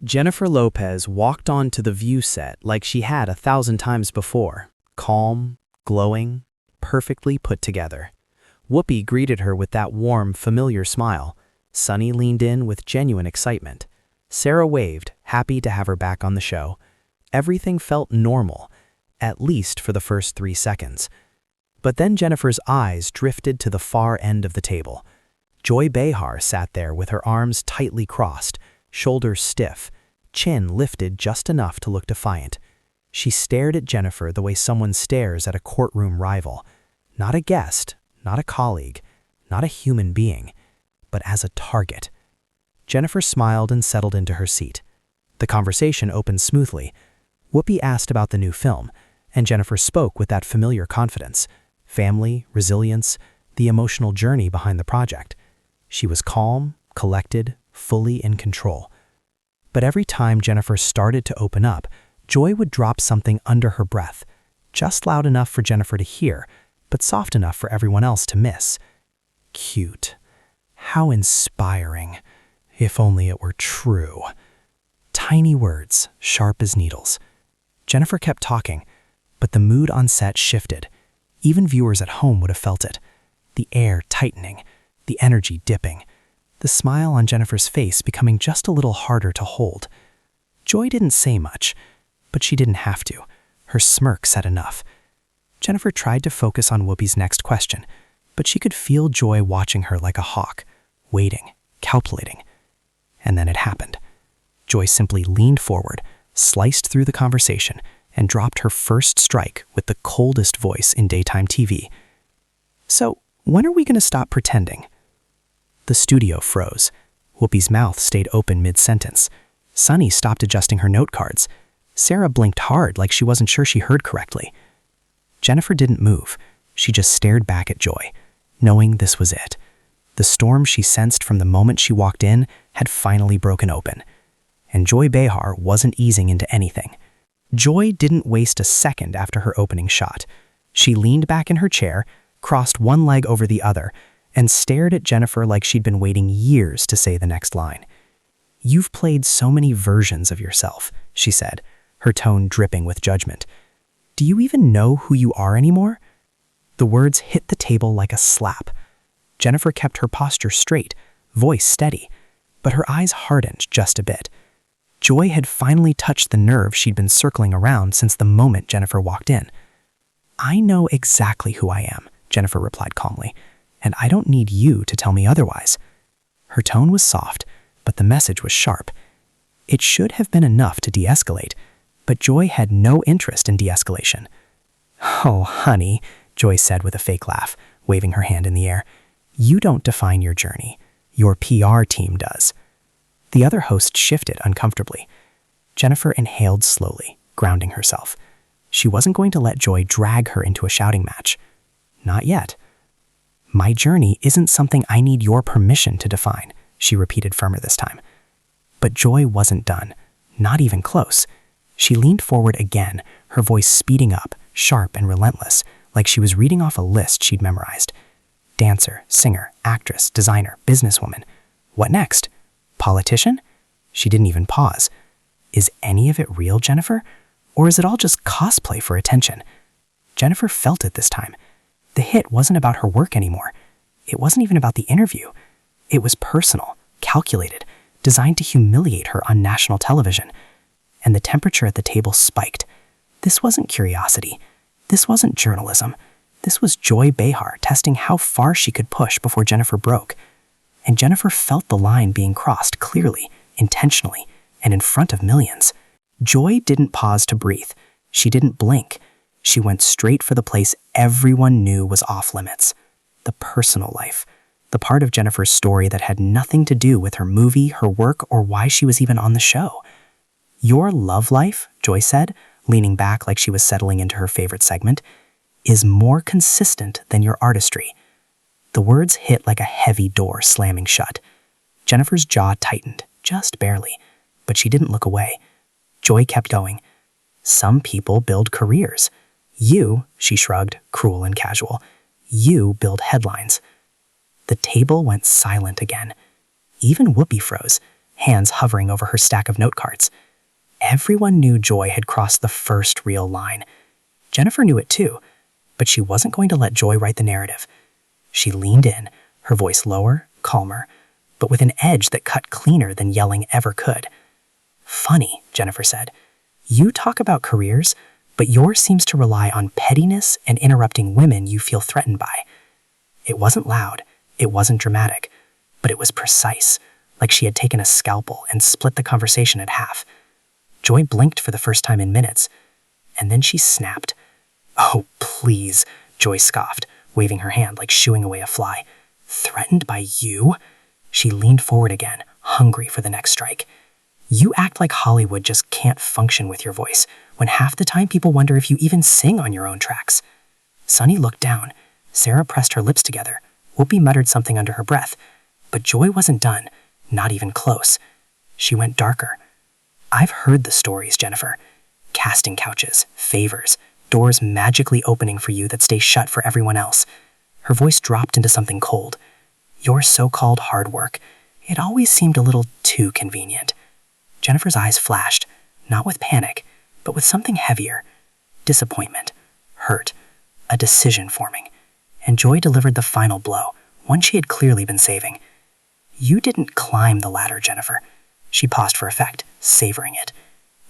Jennifer Lopez walked onto the view set like she had 1,000 times before, calm, glowing, perfectly put together. Whoopi greeted her with that warm, familiar smile. Sunny leaned in with genuine excitement. Sarah waved, happy to have her back on the show. Everything felt normal, at least for the first 3 seconds. But then Jennifer's eyes drifted to the far end of the table. Joy Behar sat there with her arms tightly crossed, shoulders stiff, chin lifted just enough to look defiant. She stared at Jennifer the way someone stares at a courtroom rival. Not a guest, not a colleague, not a human being, but as a target. Jennifer smiled and settled into her seat. The conversation opened smoothly. Whoopi asked about the new film, and Jennifer spoke with that familiar confidence. Family, resilience, the emotional journey behind the project. She was calm, collected, fully in control. But every time Jennifer started to open up, Joy would drop something under her breath, just loud enough for Jennifer to hear, but soft enough for everyone else to miss. Cute. How inspiring. If only it were true. Tiny words, sharp as needles. Jennifer kept talking, but the mood on set shifted. Even viewers at home would have felt it. The air tightening, the energy dipping, the smile on Jennifer's face becoming just a little harder to hold. Joy didn't say much, but she didn't have to. Her smirk said enough. Jennifer tried to focus on Whoopi's next question, but she could feel Joy watching her like a hawk, waiting, calculating. And then it happened. Joy simply leaned forward, sliced through the conversation, and dropped her first strike with the coldest voice in daytime TV. "So, when are we going to stop pretending?" The studio froze. Whoopi's mouth stayed open mid-sentence. Sunny stopped adjusting her note cards. Sarah blinked hard like she wasn't sure she heard correctly. Jennifer didn't move. She just stared back at Joy, knowing this was it. The storm she sensed from the moment she walked in had finally broken open. And Joy Behar wasn't easing into anything. Joy didn't waste a second after her opening shot. She leaned back in her chair, crossed one leg over the other, and stared at Jennifer like she'd been waiting years to say the next line. "You've played so many versions of yourself," she said, her tone dripping with judgment. "Do you even know who you are anymore?" The words hit the table like a slap. Jennifer kept her posture straight, voice steady, but her eyes hardened just a bit. Joy had finally touched the nerve she'd been circling around since the moment Jennifer walked in. "I know exactly who I am," Jennifer replied calmly, "and I don't need you to tell me otherwise." Her tone was soft, but the message was sharp. It should have been enough to de-escalate, but Joy had no interest in de-escalation. "Oh, honey," Joy said with a fake laugh, waving her hand in the air. "You don't define your journey. Your PR team does." The other host shifted uncomfortably. Jennifer inhaled slowly, grounding herself. She wasn't going to let Joy drag her into a shouting match. Not yet. "My journey isn't something I need your permission to define," she repeated firmer this time. But Joy wasn't done, not even close. She leaned forward again, her voice speeding up, sharp and relentless, like she was reading off a list she'd memorized. Dancer, singer, actress, designer, businesswoman. What next? Politician? She didn't even pause. Is any of it real, Jennifer? Or is it all just cosplay for attention? Jennifer felt it this time. The hit wasn't about her work anymore. It wasn't even about the interview. It was personal, calculated, designed to humiliate her on national television. And the temperature at the table spiked. This wasn't curiosity. This wasn't journalism. This was Joy Behar testing how far she could push before Jennifer broke. And Jennifer felt the line being crossed clearly, intentionally, and in front of millions. Joy didn't pause to breathe. She didn't blink. She went straight for the place everyone knew was off limits. The personal life. The part of Jennifer's story that had nothing to do with her movie, her work, or why she was even on the show. "Your love life," Joy said, leaning back like she was settling into her favorite segment, "is more consistent than your artistry." The words hit like a heavy door slamming shut. Jennifer's jaw tightened, just barely, but she didn't look away. Joy kept going. "Some people build careers. You," she shrugged, cruel and casual, "you build headlines." The table went silent again. Even Whoopi froze. hands hovering over her stack of note cards. Everyone knew Joy had crossed the first real line. Jennifer knew it too, but she wasn't going to let Joy write the narrative. She leaned in, her voice lower, calmer, but with an edge that cut cleaner than yelling ever could. "Funny," Jennifer said. "You talk about careers, but yours seems to rely on pettiness and interrupting women you feel threatened by." It wasn't loud, it wasn't dramatic, but it was precise, like she had taken a scalpel and split the conversation in half. Joy blinked for the first time in minutes, and then she snapped. "Oh, please," Joy scoffed, waving her hand like shooing away a fly. "Threatened by you?" She leaned forward again, hungry for the next strike. "You act like Hollywood just can't function with your voice, when half the time people wonder if you even sing on your own tracks." Sunny looked down. Sarah pressed her lips together. Whoopi muttered something under her breath. But Joy wasn't done, not even close. She went darker. "I've heard the stories, Jennifer. Casting couches, favors, doors magically opening for you that stay shut for everyone else." Her voice dropped into something cold. "Your so-called hard work, it always seemed a little too convenient." Jennifer's eyes flashed, not with panic, but with something heavier. Disappointment, hurt, a decision forming. And Joy delivered the final blow, one she had clearly been saving. "You didn't climb the ladder, Jennifer." She paused for effect, savoring it.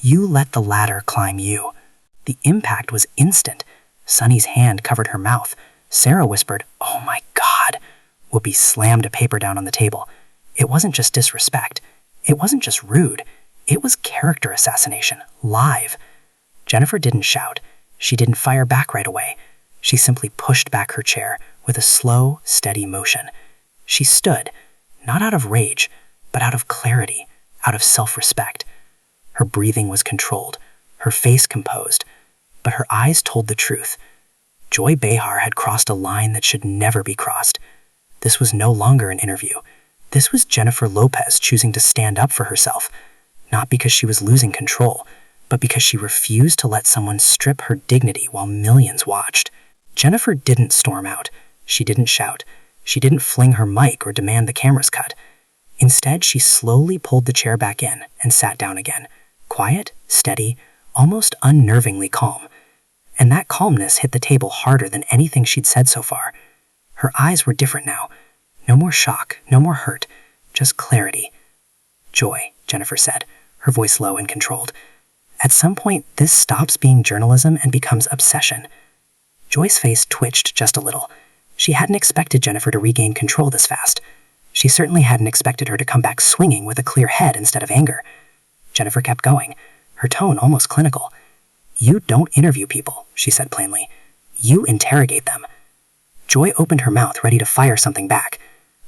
"You let the ladder climb you." The impact was instant. Sunny's hand covered her mouth. Sarah whispered, "Oh my God." Whoopi slammed a paper down on the table. It wasn't just disrespect. It wasn't just rude. It was character assassination, live. Jennifer didn't shout. She didn't fire back right away. She simply pushed back her chair with a slow, steady motion. She stood, not out of rage, but out of clarity, out of self-respect. Her breathing was controlled, her face composed, but her eyes told the truth. Joy Behar had crossed a line that should never be crossed. This was no longer an interview. This was Jennifer Lopez choosing to stand up for herself, not because she was losing control, but because she refused to let someone strip her dignity while millions watched. Jennifer didn't storm out. She didn't shout. She didn't fling her mic or demand the cameras cut. Instead, she slowly pulled the chair back in and sat down again, quiet, steady, almost unnervingly calm. And that calmness hit the table harder than anything she'd said so far. Her eyes were different now. No more shock, no more hurt, just clarity. "Joy," Jennifer said, her voice low and controlled. "At some point, this stops being journalism and becomes obsession." Joy's face twitched just a little. She hadn't expected Jennifer to regain control this fast. She certainly hadn't expected her to come back swinging with a clear head instead of anger. Jennifer kept going, her tone almost clinical. "You don't interview people," she said plainly. "You interrogate them." Joy opened her mouth ready to fire something back,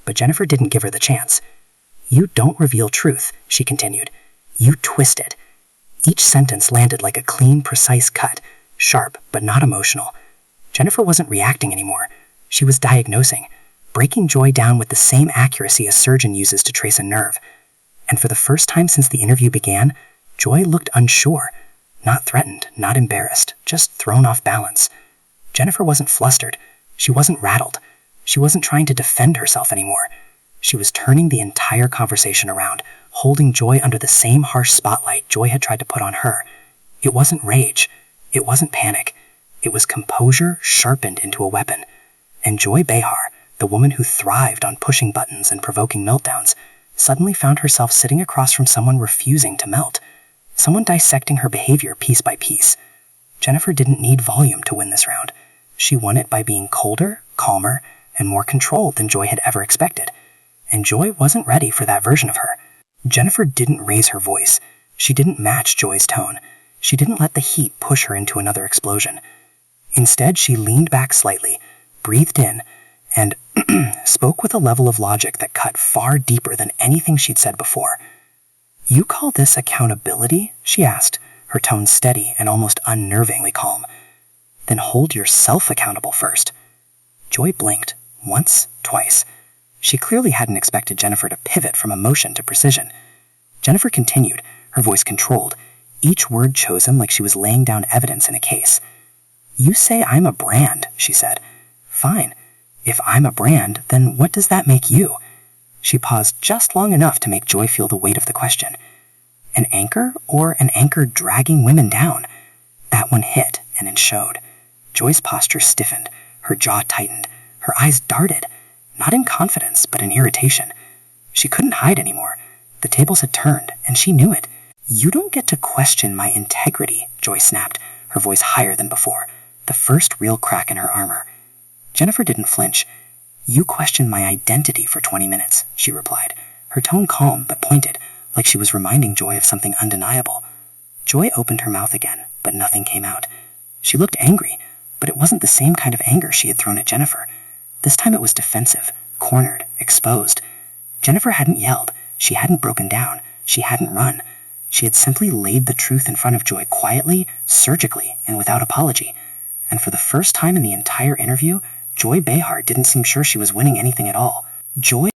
but Jennifer didn't give her the chance. "You don't reveal truth," she continued. "You twist it." Each sentence landed like a clean, precise cut, sharp but not emotional. Jennifer wasn't reacting anymore. She was diagnosing, breaking Joy down with the same accuracy a surgeon uses to trace a nerve. And for the first time since the interview began, Joy looked unsure. Not threatened, not embarrassed, just thrown off balance. Jennifer wasn't flustered. She wasn't rattled. She wasn't trying to defend herself anymore. She was turning the entire conversation around, holding Joy under the same harsh spotlight Joy had tried to put on her. It wasn't rage. It wasn't panic. It was composure sharpened into a weapon. And Joy Behar, the woman who thrived on pushing buttons and provoking meltdowns, suddenly found herself sitting across from someone refusing to melt. Someone dissecting her behavior piece by piece. Jennifer didn't need volume to win this round. She won it by being colder, calmer, and more controlled than Joy had ever expected. And Joy wasn't ready for that version of her. Jennifer didn't raise her voice. She didn't match Joy's tone. She didn't let the heat push her into another explosion. Instead, she leaned back slightly, breathed in, and spoke with a level of logic that cut far deeper than anything she'd said before. "You call this accountability?" she asked, her tone steady and almost unnervingly calm. "Then hold yourself accountable first." Joy blinked, once, twice. She clearly hadn't expected Jennifer to pivot from emotion to precision. Jennifer continued, her voice controlled, each word chosen like she was laying down evidence in a case. "You say I'm a brand," she said. "Fine. If I'm a brand, then what does that make you?" She paused just long enough to make Joy feel the weight of the question. An anchor or an anchor dragging women down? That one hit and it showed. Joy's posture stiffened, her jaw tightened, her eyes darted, not in confidence but in irritation. She couldn't hide anymore. The tables had turned, and she knew it. "You don't get to question my integrity," Joy snapped, her voice higher than before, the first real crack in her armor. Jennifer didn't flinch. "You questioned my identity for 20 minutes, she replied, her tone calm but pointed, like she was reminding Joy of something undeniable. Joy opened her mouth again, but nothing came out. She looked angry, but it wasn't the same kind of anger she had thrown at Jennifer. This time it was defensive, cornered, exposed. Jennifer hadn't yelled, she hadn't broken down, she hadn't run. She had simply laid the truth in front of Joy quietly, surgically, and without apology. And for the first time in the entire interview, Joy Behar didn't seem sure she was winning anything at all. Joy